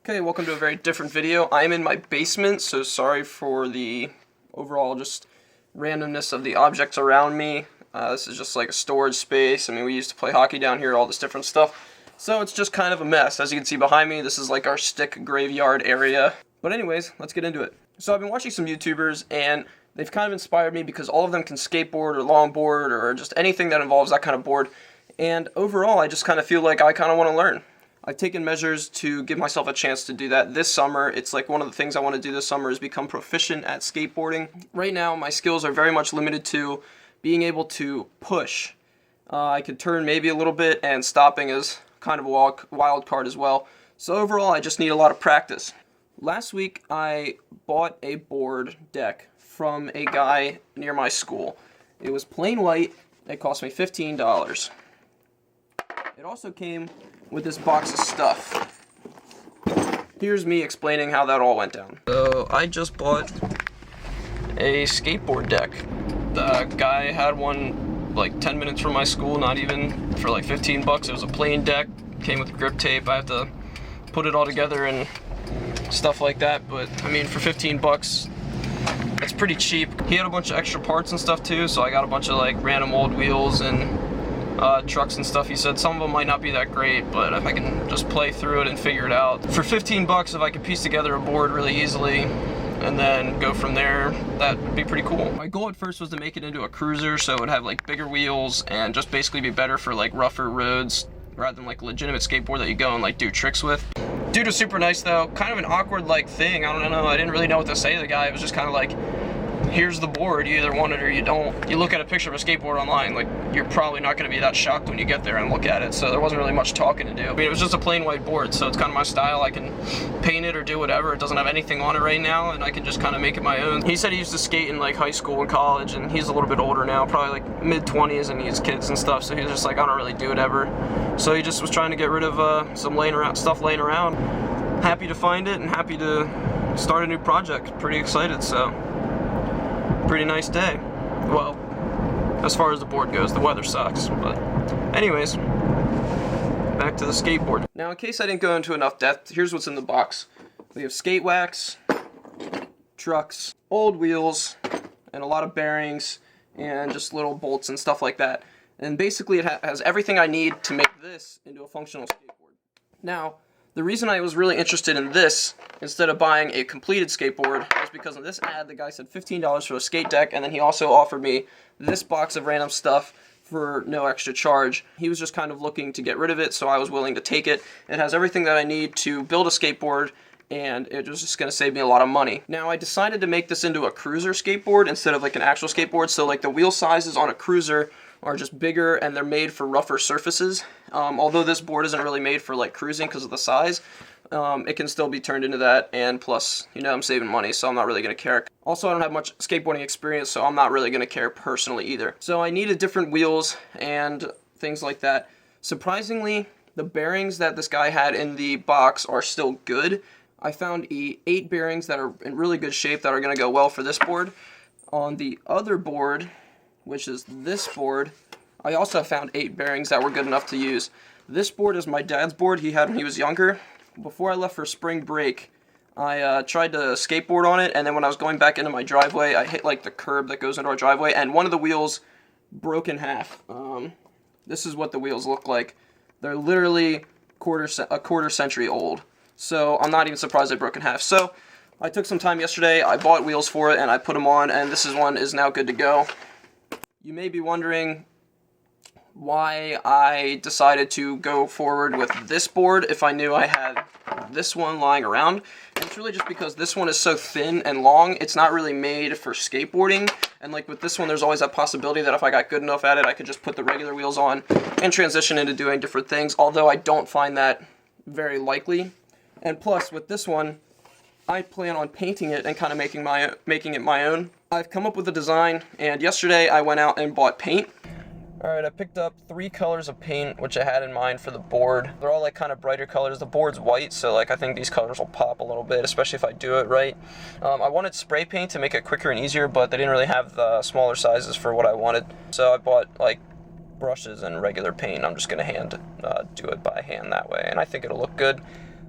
Okay, welcome to a very different video. I'm in my basement, so sorry for the overall just randomness of the objects around me. This is just like a storage space. I mean, we used to play hockey down here, all this different stuff. So it's just kind of a mess. As you can see behind me, this is like our stick graveyard area. But anyways, let's get into it. So I've been watching some YouTubers, and they've kind of inspired me because all of them can skateboard or longboard or just anything that involves that kind of board. And overall, I just kind of feel like I kind of want to learn. I've taken measures to give myself a chance to do that this summer. It's like one of the things I want to do this summer is become proficient at skateboarding. Right now, my skills are very much limited to being able to push. I could turn maybe a little bit, and stopping is kind of a wild card as well. So overall, I just need a lot of practice. Last week, I bought a board deck from a guy near my school. It was plain white. It cost me $15. It also came with this box of stuff. Here's me explaining how that all went down. So I just bought a skateboard deck. The guy had one like 10 minutes from my school, not even, for like 15 bucks. It was a plain deck, came with grip tape. I have to put it all together and stuff like that, but I mean, for 15 bucks, it's pretty cheap. He had a bunch of extra parts and stuff too, so I got a bunch of like random old wheels and trucks and stuff. He said some of them might not be that great, but if I can just play through it and figure it out. For 15 bucks, if I could piece together a board really easily and then go from there, that would be pretty cool. My goal at first was to make it into a cruiser, so it would have like bigger wheels and just basically be better for like rougher roads rather than like a legitimate skateboard that you go and like do tricks with. Dude was super nice though, kind of an awkward like thing. I don't know, I didn't really know what to say to the guy. It was just kind of like, here's the board, you either want it or you don't. You look at a picture of a skateboard online, like, you're probably not going to be that shocked when you get there and look at it, so there wasn't really much talking to do. I mean, it was just a plain white board, so it's kind of my style. I can paint it or do whatever. It doesn't have anything on it right now, and I can just kind of make it my own. He said he used to skate in like high school and college, and he's a little bit older now, probably like mid-20s, and he has kids and stuff, so he was just like, I don't really do it ever. So he just was trying to get rid of some stuff laying around. Happy to find it and happy to start a new project. Pretty excited, so pretty nice day. Well, as far as the board goes, the weather sucks, but anyways, back to the skateboard. Now, in case I didn't go into enough depth, here's what's in the box. We have skate wax, trucks, old wheels, and a lot of bearings, and just little bolts and stuff like that. And basically, it has everything I need to make this into a functional skateboard. Now, the reason I was really interested in this, instead of buying a completed skateboard, was because in this ad, the guy said $15 for a skate deck, and then he also offered me this box of random stuff for no extra charge. He was just kind of looking to get rid of it, so I was willing to take it. It has everything that I need to build a skateboard, and it was just going to save me a lot of money. Now, I decided to make this into a cruiser skateboard instead of like an actual skateboard, so like the wheel sizes on a cruiser are just bigger and they're made for rougher surfaces. Although this board isn't really made for like cruising because of the size, it can still be turned into that, and plus, you know, I'm saving money, so I'm not really going to care. Also, I don't have much skateboarding experience, so I'm not really going to care personally either. So I needed different wheels and things like that. Surprisingly, the bearings that this guy had in the box are still good. I found 8 bearings that are in really good shape that are going to go well for this board. On the other board, which is this board, I also found 8 bearings that were good enough to use. This board is my dad's board he had when he was younger. Before I left for spring break, I tried to skateboard on it, and then when I was going back into my driveway, I hit like the curb that goes into our driveway, and one of the wheels broke in half. This is what the wheels look like. They're literally a quarter century old, so I'm not even surprised they broke in half. So I took some time yesterday, I bought wheels for it, and I put them on, and this one is now good to go. You may be wondering why I decided to go forward with this board if I knew I had this one lying around. And it's really just because this one is so thin and long, it's not really made for skateboarding. And like with this one, there's always that possibility that if I got good enough at it, I could just put the regular wheels on and transition into doing different things, although I don't find that very likely. And plus, with this one, I plan on painting it and kind of making it my own. I've come up with a design, and yesterday I went out and bought paint. Alright, I picked up 3 colors of paint, which I had in mind for the board. They're all like kind of brighter colors. The board's white, so like I think these colors will pop a little bit, especially if I do it right. I wanted spray paint to make it quicker and easier, but they didn't really have the smaller sizes for what I wanted. So I bought like brushes and regular paint. I'm just going to do it by hand that way, and I think it'll look good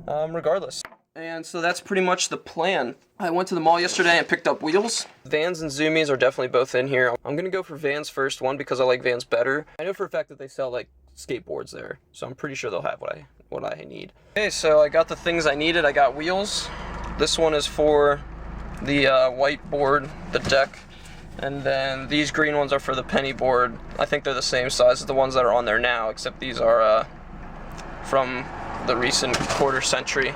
regardless. And so that's pretty much the plan. I went to the mall yesterday and picked up wheels. Vans and Zoomies are definitely both in here. I'm gonna go for Vans first, one because I like Vans better. I know for a fact that they sell like skateboards there, so I'm pretty sure they'll have what I need. Okay, so I got the things I needed. I got wheels. This one is for the white board, the deck, and then these green ones are for the penny board. I think they're the same size as the ones that are on there now, except these are from the recent quarter century.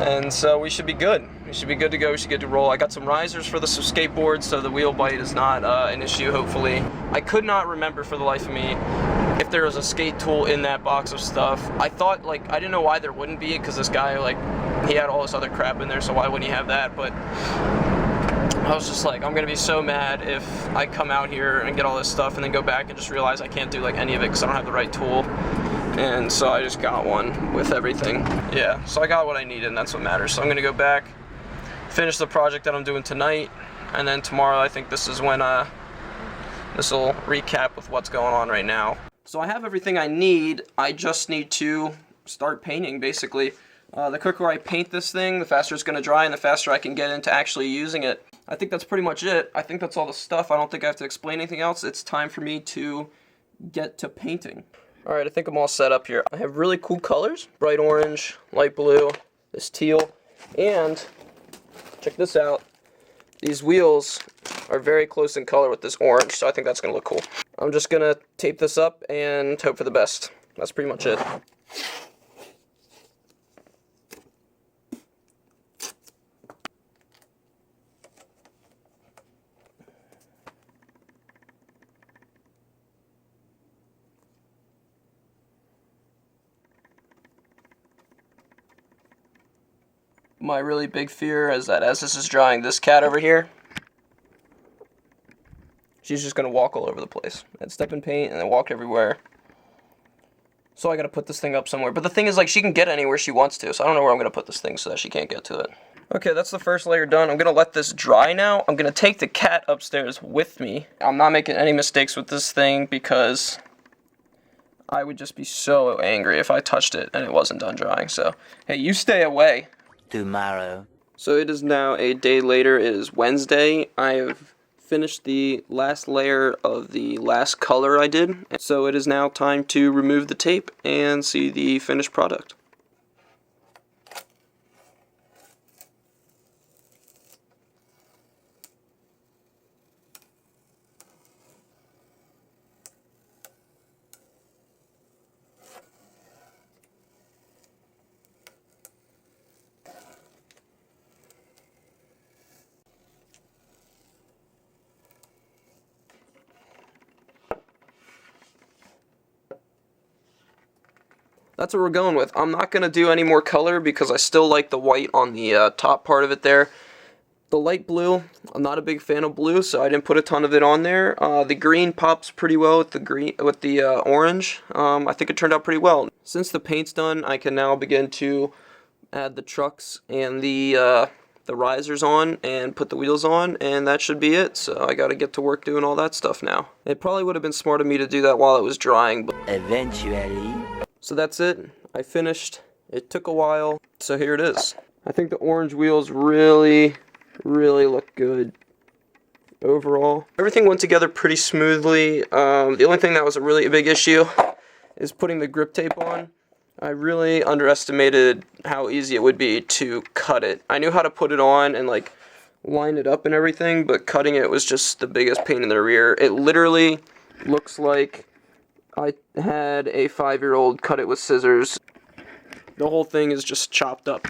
And so we should be good. We should be good to go. We should get to roll. I got some risers for the skateboard, so the wheel bite is not an issue, hopefully. I could not remember for the life of me if there was a skate tool in that box of stuff. I thought, like, I didn't know why there wouldn't be, because this guy, like, he had all this other crap in there, so why wouldn't he have that? But I was just like, I'm gonna be so mad if I come out here and get all this stuff and then go back and just realize I can't do like any of it because I don't have the right tool. And so I just got one with everything. Yeah, so I got what I needed, and that's what matters. So I'm gonna go back, finish the project that I'm doing tonight, and then tomorrow I think this is when this will recap with what's going on right now. So I have everything I need. I just need to start painting, basically. The quicker I paint this thing, the faster it's gonna dry, and the faster I can get into actually using it. I think that's pretty much it. I think that's all the stuff. I don't think I have to explain anything else. It's time for me to get to painting. All right, I think I'm all set up here. I have really cool colors: bright orange, light blue, this teal, and check this out. These wheels are very close in color with this orange, so I think that's gonna look cool. I'm just gonna tape this up and hope for the best. That's pretty much it. My really big fear is that as this is drying, this cat over here, she's just gonna walk all over the place and step in paint and then walk everywhere. So I gotta put this thing up somewhere. But the thing is, like, she can get anywhere she wants to, so I don't know where I'm gonna put this thing so that she can't get to it. Okay, that's the first layer done. I'm gonna let this dry now. I'm gonna take the cat upstairs with me. I'm not making any mistakes with this thing because I would just be so angry if I touched it and it wasn't done drying. So, hey, you stay away. Tomorrow. So it is now a day later. It is Wednesday. I have finished the last layer of the last color I did. So it is now time to remove the tape and see the finished product. That's what we're going with. I'm not going to do any more color because I still like the white on the top part of it there. The light blue, I'm not a big fan of blue, so I didn't put a ton of it on there. The green pops pretty well with the orange. I think it turned out pretty well. Since the paint's done, I can now begin to add the trucks and the risers on and put the wheels on, and that should be it. So I got to get to work doing all that stuff now. It probably would have been smart of me to do that while it was drying, but Eventually. so that's it. I finished. It took a while, so here it is. I think the orange wheels really look good overall. Everything went together pretty smoothly. The only thing that was a really big issue is putting the grip tape on. I really underestimated how easy it would be to cut it. I knew how to put it on and like line it up and everything, but cutting it was just the biggest pain in the rear. It literally looks like I had a 5-year-old cut it with scissors. The whole thing is just chopped up.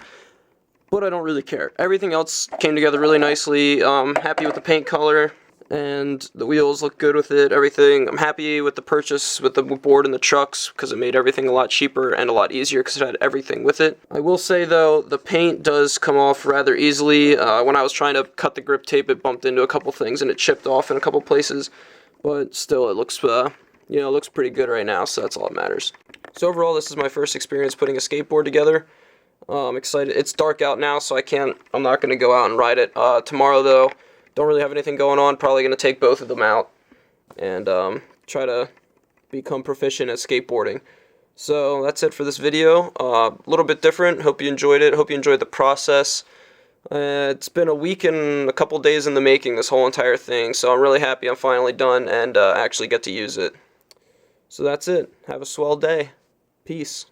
But I don't really care. Everything else came together really nicely. Happy with the paint color, and the wheels look good with it, everything. I'm happy with the purchase with the board and the trucks because it made everything a lot cheaper and a lot easier because it had everything with it. I will say though, the paint does come off rather easily. When I was trying to cut the grip tape, it bumped into a couple things and it chipped off in a couple places. But still, it looks it looks pretty good right now, so that's all that matters. So overall, this is my first experience putting a skateboard together. I'm excited. It's dark out now, so I'm not going to go out and ride it. Tomorrow, though, don't really have anything going on. Probably going to take both of them out and try to become proficient at skateboarding. So that's it for this video. A little bit different. Hope you enjoyed it. Hope you enjoyed the process. It's been a week and a couple days in the making, this whole entire thing, so I'm really happy I'm finally done and actually get to use it. So that's it. Have a swell day. Peace.